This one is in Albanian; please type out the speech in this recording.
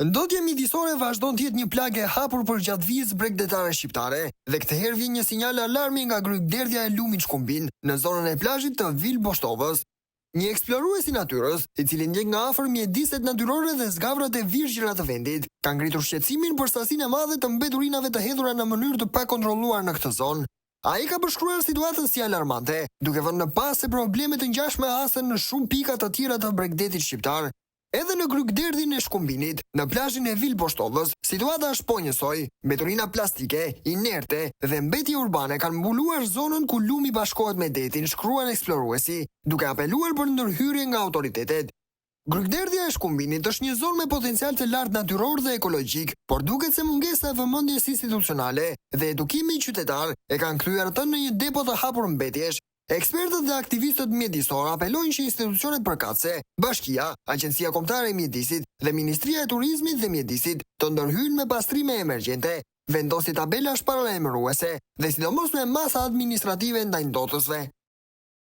Ndodhja midisore vazhdon të jetë një plagë e hapur për gjatë vijës bregdetare shqiptare dhe këtë herë vjen një sinjal alarmi nga grykderdhja e lumit shkumbin në zonën e plazhit të Vil Boshtovës. Një eksplorues i natyrës, i cili ndjek nga afër mjediset natyrore dhe zgavrat e virgjëra të vendit, ka ngritur shqetësimin për sasinë e madhe të mbeturinave të hedhura në mënyrë të pakontrolluar në këtë zonë. Ai ka përshkruar situatën si alarmante, duke vënë në pas se problemet të ngjashme hasen në shumë pika të tjera të bregdetit shqiptar. Edhe në grykderdhin e shkumbinit, në plazhin e Vil Boshtovës, situata është po njësoj. Mbeturina plastike, inerte dhe mbetje urbane kanë mbuluar zonën ku lumi bashkohet me detin, shkruan eksploruesi, duke apeluar për ndërhyrje nga autoritetet. Grykderdhja e shkumbinit është një zonë me potencial të lartë natyror dhe ekologjik, por duket se mungesa e vëmendjes institucionale dhe edukimi qytetar e kanë kthyer atë në një depo të hapur mbetjesh. Ekspertët dhe aktivistët mjedisor apelojnë që institucionet përkatëse, Bashkia, Agjencia Kombëtare e Mjedisit dhe Ministria e Turizmit dhe Mjedisit të ndërhyjnë me pastrime emergjente, vendosin tabela shparalajmëruese dhe sidomos me masa administrative ndaj ndotësve.